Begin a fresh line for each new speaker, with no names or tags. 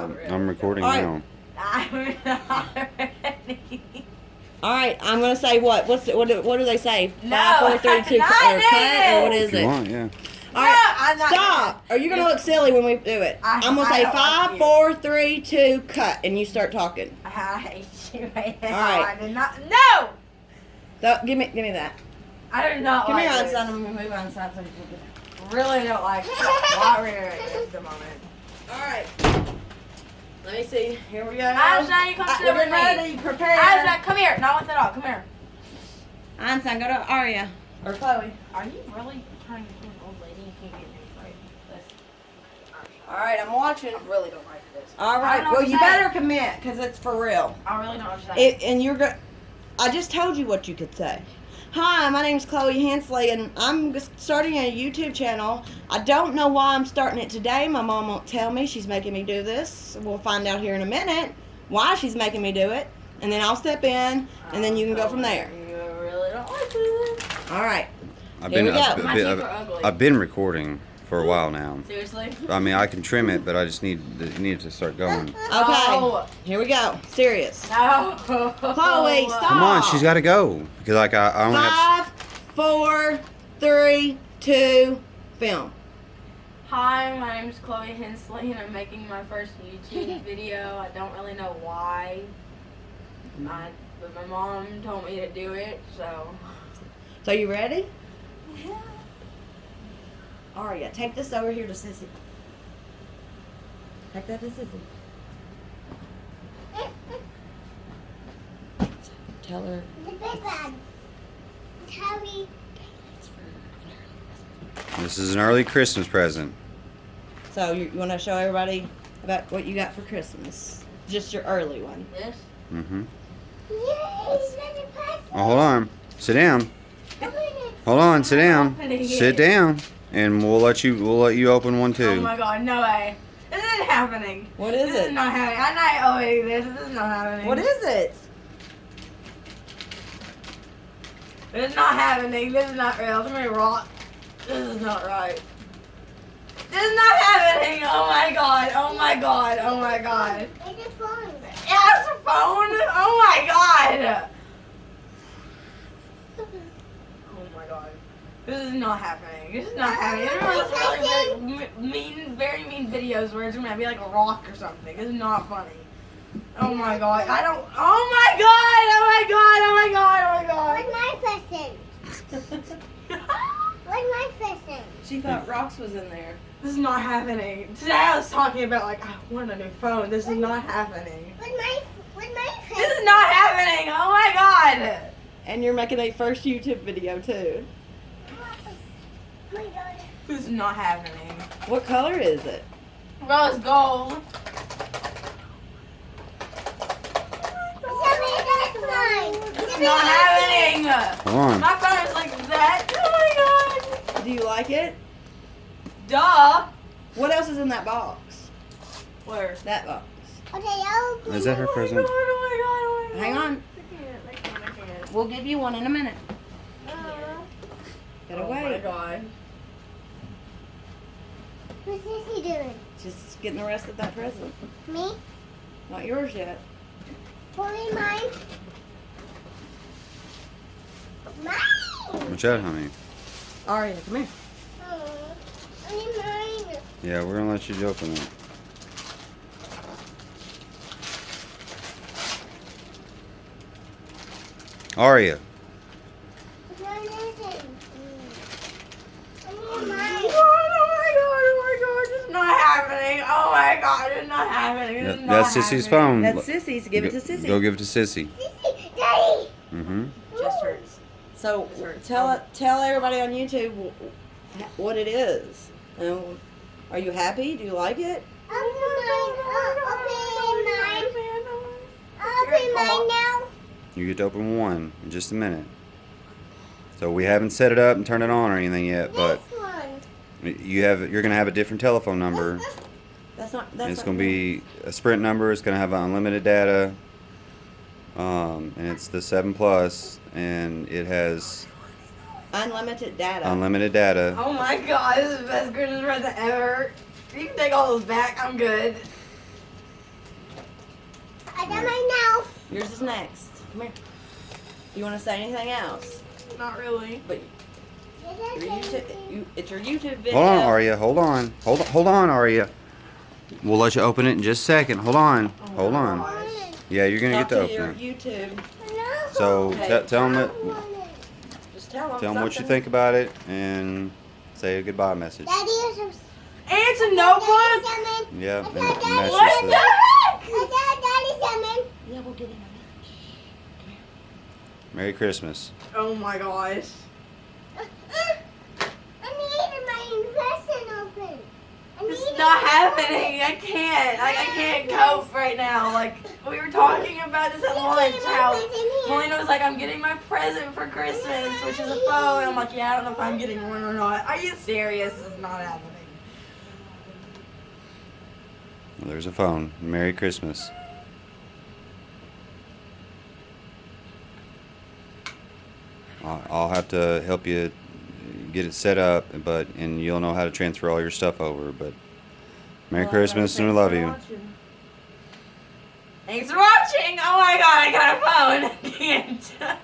I'm recording
All right.
now.
I'm not ready.
All right, I'm gonna say what? What do they say?
No,
5, 4, 3, 2,
not
or cut, or what
David.
is
If you
it?
want, yeah.
All right,
I'm not
stop. Are you gonna look silly when we do it? I'm gonna say
I don't
5,
like
4, 3, 2, cut, and you start talking.
I hate you right now.
All right.
I did not. No!
So, give me that.
I do not
Come
like
here,
this.
Einstein. I'm gonna move Einstein so you can get it.
Really don't like what we're doing at the moment.
All right. Let me see. Here we go.
Einstein, you come sit
We're
with me.
ready. Prepare.
Einstein, come here. Not with the dog. Come here.
Einstein, go to Aria or Chloe.
Are you really trying to be an old lady? You can't get any right.
All right, I'm watching.
I really don't like this.
All
I
right.
don't know
Well,
what
you
to say.
better commit because it's for real.
I really don't understand.
And you're going. I just told you what you could say. Hi, my name's Chloe Hensley, and I'm starting a YouTube channel. I don't know why I'm starting it today. My mom won't tell me. She's making me do this. We'll find out here in a minute why she's making me do it, and then I'll step in, and then you can go from there.
You really don't like this.
All right.
I've
Here
been,
we go.
I've,
My
been-
teeth are ugly.
I've been recording for a while now.
Seriously?
I mean, I can trim it, but I just need to start going.
Okay.
No.
Here we go. Serious.
No.
Chloe, stop.
Come on, she's got to go because like I only have.
5, 4, 3, 2, film.
Hi, my name's Chloe Hensley, and I'm making my first YouTube video. I don't really know why, but my mom told me to do it, so.
So you ready? Aria, take this over here to Sissy. Take that to Sissy. Tell her.
The big one. Tell me.
This is an early Christmas present.
So you want to show everybody about what you got for Christmas? Just your early one.
This?
Mm-hmm.
Yay! Let it pass.
Oh, hold on. Sit down. Hold on. Sit down. Sit down, and we'll let you open one
Oh
too.
my god, no way. This isn't happening.
What is
This
it?
is not happening. I'm not opening this. This is not happening.
What is it?
This is not happening. This is not real. It's gonna be rock. This is not right. This is not happening. Oh my god. Oh my god. Oh my god.
It's a phone.
Yeah, it's a phone. Oh my god. Oh my god. This is not happening. This is not happening. Everyone's really very mean videos where it's gonna be like a rock or something. This is not funny. Oh my god. I don't. Oh my god. Oh my god. Oh my god. Oh my
Where's my present?
god.
Where's my present?
She thought Rox was in there.
This is not happening. Today I was talking about like I want a new phone. This is not happening.
Where's my present?
This is not happening. Oh my god.
And you're making a first YouTube video too.
Oh my god.
This is not happening.
What color is it?
Rose gold.
Tell me that's mine.
This is not happening.
Hold on.
My phone is like that. Oh my god.
Do you like it?
Duh.
What else is in that box?
Where?
That box.
Okay, I'll open
Is that her
Oh my
present?
god, oh my god, oh my god.
Hang on.
I can't.
We'll give you one in a minute. Gotta
Oh my
wait.
god.
What's Sissy doing?
Just getting the rest of that present.
Me?
Not yours yet.
Only mine? Mine!
What's that, honey?
Aria, come here.
Oh, only mine.
Yeah, we're gonna let you open it. Aria.
Mine isn't.
Oh
Only
my
mine.
god, oh my god, this is not happening. Oh my god, it's not happening. This is not
That's Sissy's
happening.
phone.
That's Sissy's. Give it to Sissy.
Go give it to Sissy.
Sissy, Daddy!
Mm-hmm.
Just hurts.
So
Sorry.
tell everybody on YouTube what it is. Are you happy? Do you like it?
Open mine. Open mine now.
You get to open one in just a minute. So we haven't set it up and turned it on or anything yet, but
This one.
you're gonna have a different telephone number.
That's not.
And
That's
it's
not
gonna be a Sprint number. It's gonna have unlimited data, and it's the 7 Plus, and it has
unlimited data.
unlimited data.
Oh my god, this is the best Christmas present ever. You can take all those back, I'm good.
got mine now.
Yours is next. Come here. You want to say anything else?
Not really.
But your it's your YouTube video.
Hold on, Aria. Hold on. Hold on, Aria. We'll let you open it in just a second. Hold on. Hold on. Yeah, you're gonna
Talk
get to
to your
open it.
YouTube.
So
Okay.
tell them
Just tell them.
tell them what you
something.
think about it and say a goodbye message.
Daddy is a
And it's a notebook.
Yeah, and
Daddy,
message
What the
says,
heck?
Daddy's coming.
Yeah, we'll get him.
Merry Christmas.
Oh my gosh.
I need my present open.
It's not happening. I can't. I can't cope right now. Like, we were talking about this at lunch. How Melina was like, I'm getting my present for Christmas, which is a phone. And I'm like, yeah, I don't know if I'm getting one or not. Are you serious? It's not happening.
Well, there's a phone. Merry Christmas. I'll have to help you get it set up, and you'll know how to transfer all your stuff over. But Merry Christmas, and we love you.
Thanks for watching. Oh my god, I got a phone. I can't.